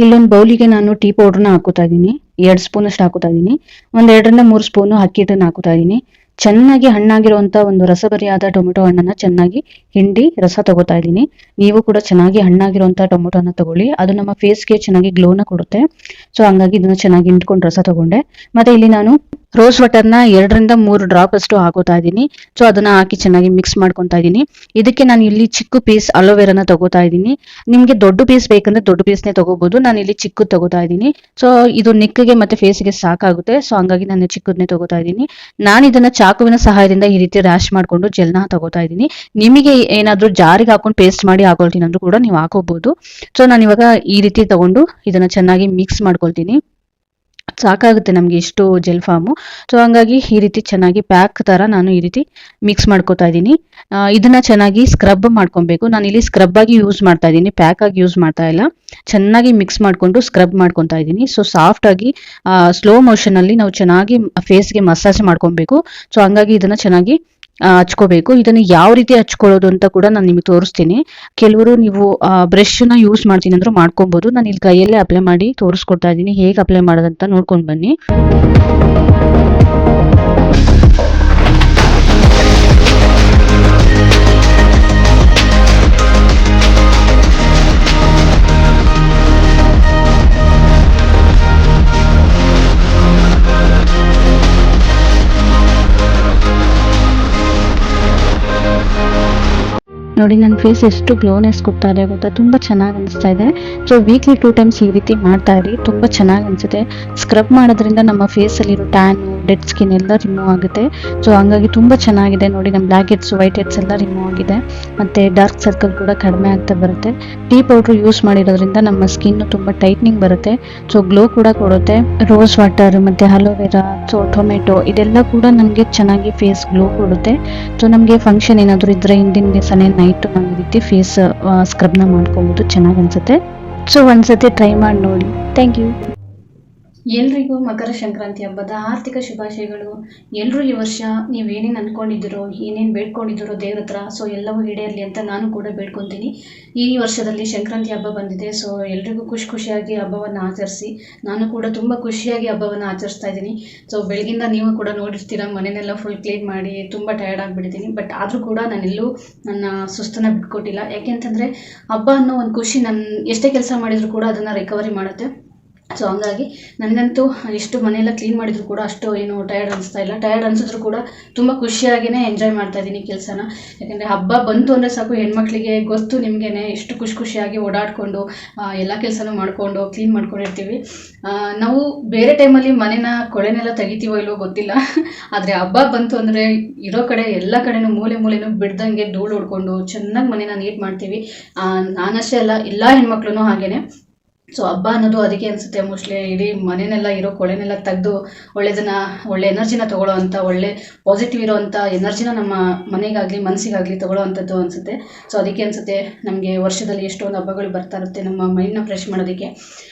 ಇಲ್ಲೊಂದು ಬೌಲಿಗೆ ನಾನು ಟೀ ಪೌಡರ್ನ ಹಾಕೋತಾ ಇದ್ದೀನಿ. 2 ಸ್ಪೂನ್ ಅಷ್ಟು ಹಾಕೋತಾ ಇದ್ದೀನಿ. 2 ರಿಂದ 3 ಸ್ಪೂನ್ ಅಕ್ಕಿ ಹಿಟ್ಟನ್ನ ಹಾಕೋತಾ ಇದ್ದೀನಿ. ಚೆನ್ನಾಗಿ ಹಣ್ಣಾಗಿರುವಂತ ಒಂದು ರಸಬರಿಯಾದ ಟೊಮೆಟೊ ಹಣ್ಣನ್ನ ಚೆನ್ನಾಗಿ ಹಿಂಡಿ ರಸ ತಗೋತಾ ಇದ್ದೀನಿ. ನೀವು ಕೂಡ ಚೆನ್ನಾಗಿ ಹಣ್ಣಾಗಿರುವಂತ ಟೊಮೆಟೊನ ತಗೊಳ್ಳಿ, ಅದು ನಮ್ಮ ಫೇಸ್ಗೆ ಚೆನ್ನಾಗಿ ಗ್ಲೋನ ಕೊಡುತ್ತೆ. ಸೊ ಹಂಗಾಗಿ ಇದನ್ನ ಚೆನ್ನಾಗಿ ಹಿಂಡ್ಕೊಂಡು ರಸ ತಗೊಂಡೆ. ಮತ್ತೆ ಇಲ್ಲಿ ನಾನು ರೋಸ್ ವಾಟರ್ನ 2 ರಿಂದ 3 ಡ್ರಾಪ್ ಅಷ್ಟು ಹಾಕೋತಾ ಇದ್ದೀನಿ. ಸೊ ಅದನ್ನ ಹಾಕಿ ಚೆನ್ನಾಗಿ ಮಿಕ್ಸ್ ಮಾಡ್ಕೊತಾ ಇದ್ದೀನಿ. ಇದಕ್ಕೆ ನಾನು ಇಲ್ಲಿ ಚಿಕ್ಕ ಪೀಸ್ ಅಲೋವೆರಾನ ತಗೋತಾ ಇದ್ದೀನಿ. ನಿಮ್ಗೆ ದೊಡ್ಡ ಪೀಸ್ ಬೇಕಂದ್ರೆ ದೊಡ್ಡ ಪೀಸ್ನೇ ತಗೋಬಹುದು. ನಾನು ಇಲ್ಲಿ ಚಿಕ್ಕದ್ ತಗೋತಾ ಇದ್ದೀನಿ. ಸೊ ಇದು ನೆಕ್ಗೆ ಮತ್ತೆ ಫೇಸ್ಗೆ ಸಾಕಾಗುತ್ತೆ. ಸೊ ಹಂಗಾಗಿ ನಾನು ಚಿಕ್ಕದನ್ನೇ ತಗೋತಾ ಇದ್ದೀನಿ. ನಾನು ಇದನ್ನ ಚಾಕುವಿನ ಸಹಾಯದಿಂದ ಈ ರೀತಿ ರ್ಯಾಶ್ ಮಾಡ್ಕೊಂಡು ಜೆಲ್ನ ತಗೋತಾ ಇದ್ದೀನಿ. ನಿಮಗೆ ಏನಾದ್ರೂ ಜಾರಿಗೆ ಹಾಕೊಂಡು ಪೇಸ್ಟ್ ಮಾಡಿ ಹಾಕೊಳ್ತೀನಿ ಅಂದ್ರೂ ಕೂಡ ನೀವು ಹಾಕೋಬಹುದು. ಸೊ ನಾನು ಇವಾಗ ಈ ರೀತಿ ತಗೊಂಡು ಇದನ್ನ ಚೆನ್ನಾಗಿ ಮಿಕ್ಸ್ ಮಾಡ್ಕೊಳ್ತೀನಿ. ಸಾಕಾಗುತ್ತೆ ನಮ್ಗೆ ಇಷ್ಟು ಜೆಲ್ ಫಾರ್ಮು. ಸೊ ಹಂಗಾಗಿ ಈ ರೀತಿ ಚೆನ್ನಾಗಿ ಪ್ಯಾಕ್ ತರ ನಾನು ಈ ರೀತಿ ಮಿಕ್ಸ್ ಮಾಡ್ಕೋತಾ ಇದ್ದೀನಿ. ಇದನ್ನ ಚೆನ್ನಾಗಿ ಸ್ಕ್ರಬ್ ಮಾಡ್ಕೊಬೇಕು. ನಾನು ಇಲ್ಲಿ ಸ್ಕ್ರಬ್ ಆಗಿ ಯೂಸ್ ಮಾಡ್ತಾ ಇದ್ದೀನಿ, ಪ್ಯಾಕ್ ಆಗಿ ಯೂಸ್ ಮಾಡ್ತಾ ಇಲ್ಲ. ಚೆನ್ನಾಗಿ ಮಿಕ್ಸ್ ಮಾಡ್ಕೊಂಡು ಸ್ಕ್ರಬ್ ಮಾಡ್ಕೊತಾ ಇದ್ದೀನಿ. ಸೊ ಸಾಫ್ಟ್ ಆಗಿ ಸ್ಲೋ ಮೋಷನ್ ಅಲ್ಲಿ ನಾವು ಚೆನ್ನಾಗಿ ಫೇಸ್ಗೆ ಮಸಾಜ್ ಮಾಡ್ಕೊಬೇಕು. ಸೊ ಹಂಗಾಗಿ ಇದನ್ನ ಚೆನ್ನಾಗಿ ಹಚ್ಕೋಬೇಕು. ಇದನ್ನ ಯಾವ ರೀತಿ ಹಚ್ಕೊಳ್ಳೋದು ಅಂತ ಕೂಡ ನಾನು ನಿಮಗೆ ತೋರಿಸ್ತೀನಿ. ಕೆಲವರು ನೀವು ಬ್ರಷ್ ನ ಯೂಸ್ ಮಾಡ್ತೀನಿ ಅಂದ್ರೂ ಮಾಡ್ಕೊಬಹುದು. ನಾನು ಇಲ್ಲಿ ಕೈಯಲ್ಲೇ ಅಪ್ಲೈ ಮಾಡಿ ತೋರಿಸ್ಕೊಡ್ತಾ ಇದ್ದೀನಿ. ಹೇಗೆ ಅಪ್ಲೈ ಮಾಡೋದಂತ ನೋಡ್ಕೊಂಡು ಬನ್ನಿ. ನೋಡಿ ನನ್ನ ಫೇಸ್ ಎಷ್ಟು ಗ್ಲೋನೆಸ್ ಕೊಡ್ತಾ ಇದೆ ಗೊತ್ತಾ, ತುಂಬಾ ಚೆನ್ನಾಗಿ ಅನಿಸ್ತಾ ಇದೆ. ಸೊ ವೀಕ್ಲಿ 2 ಟೈಮ್ಸ್ ಈ ರೀತಿ ಮಾಡ್ತಾ ಇರಿ, ತುಂಬಾ ಚೆನ್ನಾಗಿ ಅನ್ಸುತ್ತೆ. ಸ್ಕ್ರಬ್ ಮಾಡೋದ್ರಿಂದ ನಮ್ಮ ಫೇಸ್ ಅಲ್ಲಿರೋ ಟ್ಯಾನ್, ಡೆಡ್ ಸ್ಕಿನ್ ಎಲ್ಲ ರಿಮೂವ್ ಆಗುತ್ತೆ. ಸೊ ಹಂಗಾಗಿ ತುಂಬಾ ಚೆನ್ನಾಗಿದೆ. ನೋಡಿ ನಮ್ಮ ಬ್ಲ್ಯಾಕ್ ಹೆಡ್ಸ್, ವೈಟ್ ಹೆಡ್ಸ್ ಎಲ್ಲ ರಿಮೂವ್ ಆಗಿದೆ. ಮತ್ತೆ ಡಾರ್ಕ್ ಸರ್ಕಲ್ ಕೂಡ ಕಡಿಮೆ ಆಗ್ತಾ ಬರುತ್ತೆ. ಟೀ ಪೌಡರ್ ಯೂಸ್ ಮಾಡಿರೋದ್ರಿಂದ ನಮ್ಮ ಸ್ಕಿನ್ ತುಂಬಾ ಟೈಟ್ನಿಂಗ್ ಬರುತ್ತೆ. ಸೊ ಗ್ಲೋ ಕೂಡ ಕೊಡುತ್ತೆ. ರೋಸ್ ವಾಟರ್ ಮತ್ತೆ ಅಲೋವೆರಾ, ಸೊ ಟೊಮೆಟೊ ಇದೆಲ್ಲ ಕೂಡ ನಮಗೆ ಚೆನ್ನಾಗಿ ಫೇಸ್ ಗ್ಲೋ ಕೊಡುತ್ತೆ. ಸೊ ನಮಗೆ ಫಂಕ್ಷನ್ ಏನಾದರೂ ಇದ್ರೆ ಹಿಂದಿನ ದಿವಸನೇ ನೈಟ್ ನಾವು ಈ ರೀತಿ ಫೇಸ್ ಸ್ಕ್ರಬ್ನ ಮಾಡ್ಕೊಬೋದು, ಚೆನ್ನಾಗಿ ಅನ್ಸುತ್ತೆ. ಸೊ ಒಂದ್ಸತಿ ಟ್ರೈ ಮಾಡಿ ನೋಡಿ. Thank you. ಎಲ್ರಿಗೂ ಮಕರ ಸಂಕ್ರಾಂತಿ ಹಬ್ಬದ ಆರ್ಥಿಕ ಶುಭಾಶಯಗಳು. ಎಲ್ಲರೂ ಈ ವರ್ಷ ನೀವೇನೇನು ಅಂದ್ಕೊಂಡಿದ್ದೀರೋ, ಏನೇನು ಬೇಡ್ಕೊಂಡಿದ್ದೀರೋ ದೇವ್ರ ಹತ್ರ, ಸೊ ಎಲ್ಲವೂ ಈಡೇರಲಿ ಅಂತ ನಾನು ಕೂಡ ಬೇಡ್ಕೊತೀನಿ. ಈ ವರ್ಷದಲ್ಲಿ ಸಂಕ್ರಾಂತಿ ಹಬ್ಬ ಬಂದಿದೆ. ಸೊ ಎಲ್ರಿಗೂ ಖುಷಿಯಾಗಿ ಹಬ್ಬವನ್ನು ಆಚರಿಸಿ. ನಾನು ಕೂಡ ತುಂಬ ಖುಷಿಯಾಗಿ ಹಬ್ಬವನ್ನು ಆಚರಿಸ್ತಾ ಇದ್ದೀನಿ. ಸೊ ಬೆಳಗಿಂದ ನೀವು ಕೂಡ ನೋಡಿರ್ತೀರ, ಮನೆಯೆಲ್ಲ ಫುಲ್ ಕ್ಲೀನ್ ಮಾಡಿ ತುಂಬ ಟಯರ್ಡ್ ಆಗಿಬಿಟ್ಟಿದ್ದೀನಿ. ಬಟ್ ಆದರೂ ಕೂಡ ನಾನೆಲ್ಲೂ ನನ್ನ ಸುಸ್ತನ್ನು ಬಿಟ್ಕೊಟ್ಟಿಲ್ಲ. ಯಾಕೆಂತಂದರೆ ಹಬ್ಬ ಅನ್ನೋ ಒಂದು ಖುಷಿ ನಾನು ಎಷ್ಟೇ ಕೆಲಸ ಮಾಡಿದರೂ ಕೂಡ ಅದನ್ನು ರಿಕವರಿ ಮಾಡುತ್ತೆ. ಸೊ ಹಂಗಾಗಿ ನನಗಂತೂ ಎಷ್ಟು ಮನೆಯೆಲ್ಲ ಕ್ಲೀನ್ ಮಾಡಿದ್ರು ಕೂಡ ಅಷ್ಟು ಏನು ಟಯರ್ಡ್ ಅನಿಸ್ತಾ ಇಲ್ಲ. ಟಯರ್ಡ್ ಅನಿಸಿದ್ರು ಕೂಡ ತುಂಬ ಖುಷಿಯಾಗಿಯೇ ಎಂಜಾಯ್ ಮಾಡ್ತಾ ಇದ್ದೀನಿ ಕೆಲಸನ. ಯಾಕೆಂದರೆ ಹಬ್ಬ ಬಂತು ಅಂದರೆ ಸಾಕು, ಹೆಣ್ಮಕ್ಳಿಗೆ ಗೊತ್ತು ನಿಮಗೇನೆ ಎಷ್ಟು ಖುಷಿಯಾಗಿ ಓಡಾಡಿಕೊಂಡು ಎಲ್ಲ ಕೆಲಸನೂ ಮಾಡಿಕೊಂಡು ಕ್ಲೀನ್ ಮಾಡ್ಕೊಂಡಿರ್ತೀವಿ. ನಾವು ಬೇರೆ ಟೈಮಲ್ಲಿ ಮನೆನ ಕೊಳೆನೆಲ್ಲ ತೆಗಿತೀವೋ ಇಲ್ವೋ ಗೊತ್ತಿಲ್ಲ, ಆದರೆ ಹಬ್ಬ ಬಂತು ಅಂದರೆ ಇರೋ ಕಡೆ ಎಲ್ಲ ಕಡೆನೂ ಮೂಲೆನೂ ಬಿಡ್ದಂಗೆ ಧೂಳು ಹೊಡ್ಕೊಂಡು ಚೆನ್ನಾಗಿ ಮನೆನ ನೀಟ್ ಮಾಡ್ತೀವಿ. ನಾನಷ್ಟೇ ಅಲ್ಲ, ಎಲ್ಲ ಹೆಣ್ಮಕ್ಳು ಹಾಗೇನೆ. ಸೊ ಹಬ್ಬ ಅನ್ನೋದು ಅದಕ್ಕೆ ಅನಿಸುತ್ತೆ ಮೋಸ್ಟ್ಲಿ. ಇಡೀ ಮನೆಯೆಲ್ಲ ಇರೋ ಕೊಳೆನೆಲ್ಲ ತೆಗೆದು ಒಳ್ಳೆ ಎನರ್ಜಿನ ತೊಗೊಳ್ಳೋ ಅಂಥ, ಒಳ್ಳೆ ಪಾಸಿಟಿವ್ ಇರೋವಂಥ ಎನರ್ಜಿನ ನಮ್ಮ ಮನೆಗಾಗಲಿ ಮನಸ್ಸಿಗಾಗಲಿ ತೊಗೊಳ್ಳೋ ಅಂಥದ್ದು ಅನಿಸುತ್ತೆ. ಸೊ ಅದಕ್ಕೆ ಅನಿಸುತ್ತೆ ನಮಗೆ ವರ್ಷದಲ್ಲಿ ಎಷ್ಟೊಂದು ಹಬ್ಬಗಳು ಬರ್ತಾ ಇರುತ್ತೆ ನಮ್ಮ ಮೈಂಡ್ನ ಫ್ರೆಶ್ ಮಾಡೋದಕ್ಕೆ.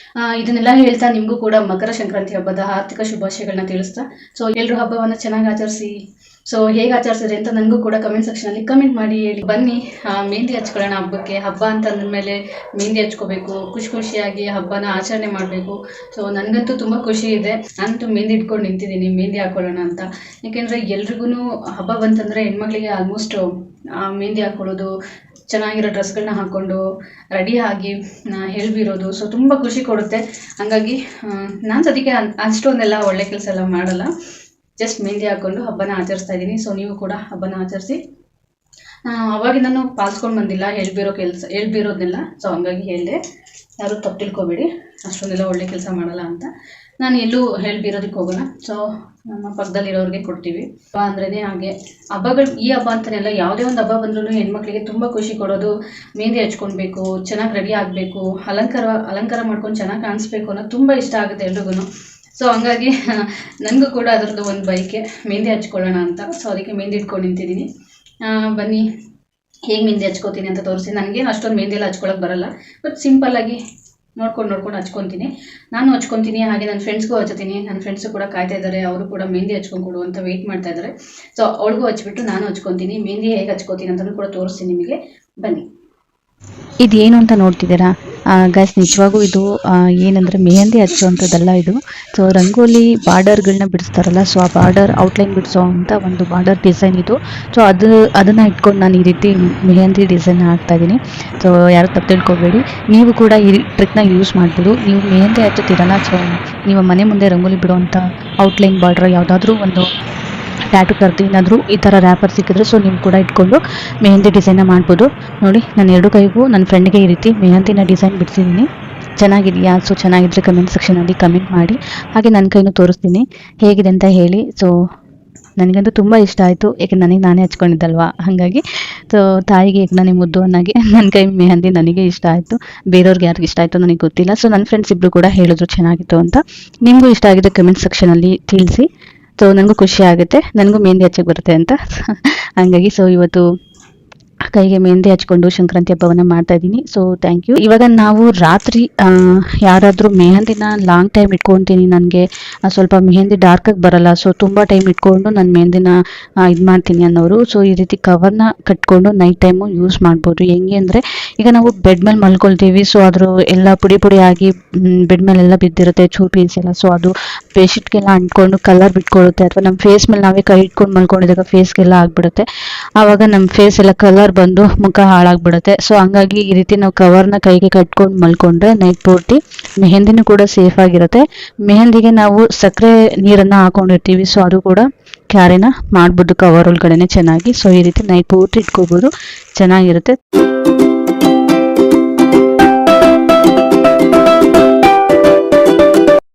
ಇದನ್ನೆಲ್ಲ ಹೇಳ್ತಾ ನಿಮಗೂ ಕೂಡ ಮಕರ ಸಂಕ್ರಾಂತಿ ಹಬ್ಬದ ಆರ್ಥಿಕ ಶುಭಾಶಯಗಳನ್ನ ತಿಳಿಸ್ತಾ, ಸೊ ಎಲ್ಲರೂ ಹಬ್ಬವನ್ನು ಚೆನ್ನಾಗಿ ಆಚರಿಸಿ. ಸೊ ಹೇಗೆ ಆಚರಿಸಿದ್ರೆ ಅಂತ ನನಗೂ ಕೂಡ ಕಮೆಂಟ್ ಸೆಕ್ಷನಲ್ಲಿ ಕಮೆಂಟ್ ಮಾಡಿ ಹೇಳಿ. ಬನ್ನಿ ಮೆಹಂದಿ ಹಚ್ಕೊಳ್ಳೋಣ ಹಬ್ಬಕ್ಕೆ. ಹಬ್ಬ ಅಂತ ಅಂದಮೇಲೆ ಮೆಹಂದಿ ಹಚ್ಕೋಬೇಕು, ಖುಷಿಯಾಗಿ ಹಬ್ಬನ ಆಚರಣೆ ಮಾಡಬೇಕು. ಸೊ ನನಗಂತೂ ತುಂಬ ಖುಷಿ ಇದೆ. ನಾನಂತೂ ಮೆಹಂದಿ ಇಟ್ಕೊಂಡು ನಿಂತಿದ್ದೀನಿ ಮೆಹಂದಿ ಹಾಕೊಳ್ಳೋಣ ಅಂತ. ಯಾಕೆಂದರೆ ಎಲ್ರಿಗೂ ಹಬ್ಬ ಬಂತಂದರೆ ಹೆಣ್ಮಕ್ಳಿಗೆ ಆಲ್ಮೋಸ್ಟ್ ಮೆಹಂದಿ ಹಾಕ್ಕೊಳ್ಳೋದು, ಚೆನ್ನಾಗಿರೋ ಡ್ರೆಸ್ಗಳನ್ನ ಹಾಕ್ಕೊಂಡು ರೆಡಿಯಾಗಿ ಹೇಳ್ಬಿರೋದು, ಸೊ ತುಂಬ ಖುಷಿ ಕೊಡುತ್ತೆ. ಹಾಗಾಗಿ ನಾನು ಸದ್ಯಕ್ಕೆ ಅಷ್ಟೊಂದೆಲ್ಲ ಒಳ್ಳೆ ಕೆಲಸ ಎಲ್ಲ ಮಾಡಲ್ಲ, ಜಸ್ಟ್ ಮೆಹಂದಿ ಹಾಕ್ಕೊಂಡು ಹಬ್ಬನ ಆಚರಿಸ್ತಾ ಇದ್ದೀನಿ. ಸೊ ನೀವು ಕೂಡ ಹಬ್ಬನ ಆಚರಿಸಿ. ಅವಾಗ ನಾನು ಪಾಲ್ಸ್ಕೊಂಡು ಬಂದಿಲ್ಲ ಹೇಳ್ಬಿರೋದನ್ನೆಲ್ಲ. ಸೊ ಹಂಗಾಗಿ ಹೇಳಿದೆ, ಯಾರೂ ತಪ್ಪು ತಿಳ್ಕೊಬೇಡಿ, ಅಷ್ಟೊಂದೆಲ್ಲ ಒಳ್ಳೆ ಕೆಲಸ ಮಾಡಲ್ಲ ಅಂತ. ನಾನು ಎಲ್ಲೂ ಹೇಳ್ಬಿರೋದಕ್ಕೆ ಹೋಗೋಲ್ಲ. ಸೊ ನಮ್ಮ ಪಕ್ಕದಲ್ಲಿರೋರಿಗೆ ಕೊಡ್ತೀವಿ. ಹಬ್ಬ ಅಂದ್ರೇ ಹಾಗೆ. ಹಬ್ಬಗಳು ಈ ಹಬ್ಬ ಅಂತಲೇ ಅಲ್ಲ, ಯಾವುದೇ ಒಂದು ಹಬ್ಬ ಬಂದ್ರೂ ಹೆಣ್ಮಕ್ಳಿಗೆ ತುಂಬ ಖುಷಿ ಕೊಡೋದು ಮೆಹಂದಿ ಹಚ್ಕೊಳ್ಬೇಕು, ಚೆನ್ನಾಗಿ ರೆಡಿ ಆಗಬೇಕು, ಅಲಂಕಾರ ಮಾಡ್ಕೊಂಡು ಚೆನ್ನಾಗಿ ಕಾಣಿಸ್ಬೇಕು ಅನ್ನೋದು ತುಂಬ ಇಷ್ಟ ಆಗುತ್ತೆ ಎಲ್ರಿಗೂ. ಸೊ ಹಂಗಾಗಿ ನನಗೂ ಕೂಡ ಅದರದ್ದು ಒಂದು ಬೈಕೆ, ಮೆಹಂದಿ ಹಚ್ಕೊಳ್ಳೋಣ ಅಂತ. ಸೊ ಅದಕ್ಕೆ ಮೆಹಂದಿ ಇಟ್ಕೊಂಡು ನಿಂತಿದ್ದೀನಿ. ಬನ್ನಿ ಹೇಗೆ ಮೆಹಂದಿ ಹಚ್ಕೋತೀನಿ ಅಂತ ತೋರಿಸಿ. ನನಗೇನು ಅಷ್ಟೊಂದು ಮೆಹಂದಿ ಎಲ್ಲ ಹಚ್ಕೊಳಕ್ಕೆ ಬರಲ್ಲ, ಬಟ್ ಸಿಂಪಲ್ಲಾಗಿ ನೋಡ್ಕೊಂಡು ಹಚ್ಕೊತೀನಿ. ನಾನು ಹಚ್ಕೊತೀನಿ, ಹಾಗೆ ನನ್ನ ಫ್ರೆಂಡ್ಸ್ಗೂ ಹಚ್ತೀನಿ. ನನ್ನ ಫ್ರೆಂಡ್ಸು ಕೂಡ ಕಾಯ್ತಾ ಇದ್ದಾರೆ, ಅವರು ಕೂಡ ಮೆಹಂದಿ ಹಚ್ಕೊಂಡು ಕೊಡು ಅಂತ ವೆಯ್ಟ್ ಮಾಡ್ತಾ ಇದ್ದಾರೆ. ಸೊ ಅವಳಿಗೂ ಹಚ್ಬಿಟ್ಟು ನಾನು ಹಚ್ಕೊತೀನಿ. ಮೆಹಂದಿ ಹೇಗೆ ಹಚ್ಕೋತೀನಿ ಅಂತಲೂ ಕೂಡ ತೋರಿಸ್ತೀನಿ ನಿಮಗೆ. ಬನ್ನಿ. ಇದೇನು ಅಂತ ನೋಡ್ತಿದ್ದೀರಾ ಗೈಸ್, ನಿಜವಾಗೂ ಇದು ಏನಂದರೆ ಮೆಹಂದಿ ಹಚ್ಚುವಂಥದ್ದಲ್ಲ ಇದು. ಸೊ ರಂಗೋಲಿ ಬಾರ್ಡರ್ಗಳನ್ನ ಬಿಡಿಸ್ತಾರಲ್ಲ, ಸೊ ಆ ಬಾರ್ಡರ್ ಔಟ್ಲೈನ್ ಬಿಡಿಸೋ ಅಂಥ ಒಂದು ಬಾರ್ಡರ್ ಡಿಸೈನ್ ಇದು. ಸೊ ಅದನ್ನು ಇಟ್ಕೊಂಡು ನಾನು ಈ ರೀತಿ ಮೆಹಂದಿ ಡಿಸೈನ್ ಹಾಕ್ತಾಯಿದ್ದೀನಿ. ಸೊ ಯಾರು ತಪ್ಪು ತಿಳ್ಕೊಬೇಡಿ, ನೀವು ಕೂಡ ಈ ಟ್ರಿಕ್ನ ಯೂಸ್ ಮಾಡ್ಬೋದು. ನೀವು ಮೆಹಂದಿ ಹಚ್ಚುತ್ತೀರಲ್ಲ, ಸೊ ನೀವು ಮನೆ ಮುಂದೆ ರಂಗೋಲಿ ಬಿಡುವಂಥ ಔಟ್ಲೈನ್ ಬಾರ್ಡ್ರ್ ಯಾವುದಾದ್ರೂ ಒಂದು ಟ್ಯಾಟು ಕರ್ದು ಏನಾದರೂ ಈ ಥರ ರ್ಯಾಪರ್ ಸಿಕ್ಕಿದ್ರೆ ಸೊ ನೀವು ಕೂಡ ಇಟ್ಕೊಂಡು ಮೆಹಂದಿ ಡಿಸೈನ್ನ ಮಾಡ್ಬೋದು. ನೋಡಿ, ನಾನು ಎರಡು ಕೈಗೂ ನನ್ನ ಫ್ರೆಂಡ್ಗೆ ಈ ರೀತಿ ಮೆಹಂದಿನ ಡಿಸೈನ್ ಬಿಡಿಸಿದ್ದೀನಿ. ಚೆನ್ನಾಗಿದೆಯಾ? ಸೊ ಚೆನ್ನಾಗಿದ್ದರೆ ಕಮೆಂಟ್ ಸೆಕ್ಷನಲ್ಲಿ ಕಮೆಂಟ್ ಮಾಡಿ. ಹಾಗೆ ನನ್ನ ಕೈನೂ ತೋರಿಸ್ತೀನಿ ಹೇಗಿದೆ ಅಂತ ಹೇಳಿ. ಸೊ ನನಗಂತೂ ತುಂಬ ಇಷ್ಟ ಆಯಿತು, ಏಕೆ ನನಗೆ ನಾನೇ ಹಚ್ಕೊಂಡಿದ್ದಲ್ವಾ, ಹಾಗಾಗಿ ಸೊ ತಾಯಿಗೆ ಈಗ ನನಗೆ ಮುದ್ದು ಅನ್ನೋಗೆ ನನ್ನ ಕೈ ಮೆಹಂದಿ ನನಗೆ ಇಷ್ಟ ಆಯಿತು. ಬೇರೆಯವ್ರಿಗೆ ಯಾರಿಗೆ ಇಷ್ಟ ಆಯಿತು ನನಗೆ ಗೊತ್ತಿಲ್ಲ. ಸೊ ನನ್ನ ಫ್ರೆಂಡ್ಸ್ ಇಬ್ಬರು ಕೂಡ ಹೇಳಿದ್ರು ಚೆನ್ನಾಗಿತ್ತು ಅಂತ. ನಿಮಗೂ ಇಷ್ಟ ಆಗಿದೆ ಕಮೆಂಟ್ ಸೆಕ್ಷನಲ್ಲಿ ತಿಳಿಸಿ. ಸೊ ನನಗೂ ಖುಷಿ ಆಗುತ್ತೆ, ನನಗೂ ಮೆಹಂದಿ ಹಚ್ಚಕ್ಕೆ ಬರುತ್ತೆ ಅಂತ. ಹಾಗಾಗಿ ಸೊ ಇವತ್ತು ಕೈಗೆ ಮೆಹಂದಿ ಹಚ್ಕೊಂಡು ಸಂಕ್ರಾಂತಿ ಹಬ್ಬವನ್ನು ಮಾಡ್ತಾ ಇದ್ದೀನಿ. So thank you. ಇವಾಗ ನಾವು ರಾತ್ರಿ ಯಾರಾದರೂ ಮೆಹಂದಿನ ಲಾಂಗ್ ಟೈಮ್ ಇಟ್ಕೊತೀನಿ, ನನಗೆ ಸ್ವಲ್ಪ ಮೆಹಂದಿ ಡಾರ್ಕಾಗಿ ಬರಲ್ಲ, ಸೊ ತುಂಬ ಟೈಮ್ ಇಟ್ಕೊಂಡು ನಾನು ಮೆಹಂದಿನ ಇದು ಮಾಡ್ತೀನಿ ಅನ್ನೋರು, ಸೊ ಈ ರೀತಿ ಕವರ್ನ ಕಟ್ಕೊಂಡು ನೈಟ್ ಟೈಮು ಯೂಸ್ ಮಾಡ್ಬೋದು. ಹೆಂಗೆ ಅಂದರೆ, ಈಗ ನಾವು ಬೆಡ್ ಮೇಲೆ ಮಲ್ಕೊಳ್ತೀವಿ, ಸೊ ಅದ್ರ ಎಲ್ಲ ಪುಡಿ ಆಗಿ ಬೆಡ್ ಮೇಲೆಲ್ಲ ಬಿದ್ದಿರುತ್ತೆ, ಚೂಪೀಸ್ ಎಲ್ಲ. ಸೊ ಅದು ಬೆಡ್ಶೀಟ್ಗೆಲ್ಲ ಅಂಟ್ಕೊಂಡು ಕಲರ್ ಬಿಟ್ಕೊಳ್ಳುತ್ತೆ, ಅಥವಾ ನಮ್ಮ ಫೇಸ್ ಮೇಲೆ ನಾವೇ ಕೈ ಇಟ್ಕೊಂಡು ಮಲ್ಕೊಂಡಿದ್ದಾಗ ಫೇಸ್ಗೆಲ್ಲ ಆಗಿಬಿಡುತ್ತೆ. ಆವಾಗ ನಮ್ಮ ಫೇಸ್ ಎಲ್ಲ ಕಲರ್ ಬಂದು ಮುಖ ಹಾಳಾಗ್ಬಿಡುತ್ತೆ. ಸೊ ಹಂಗಾಗಿ ಈ ರೀತಿ ನಾವು ಕವರ್ನ ಕೈಗೆ ಕಟ್ಕೊಂಡು ಮಲ್ಕೊಂಡ್ರೆ ನೈಟ್ ಪೂರ್ತಿ ಮೆಹಂದಿನೂ ಕೂಡ ಸೇಫ್ ಆಗಿರುತ್ತೆ. ಮೆಹಂದಿಗೆ ನಾವು ಸಕ್ಕರೆ ನೀರನ್ನು ಹಾಕೊಂಡಿರ್ತೀವಿ, ಸೊ ಅದು ಕೂಡ ಕ್ಯಾರಿನ ಮಾಡ್ಬೋದು ಕವರ್ ಒಳಗಡೆನೆ ಚೆನ್ನಾಗಿ. ಸೊ ಈ ರೀತಿ ನೈಟ್ ಪೂರ್ತಿ ಇಟ್ಕೋಬೋದು, ಚೆನ್ನಾಗಿರುತ್ತೆ.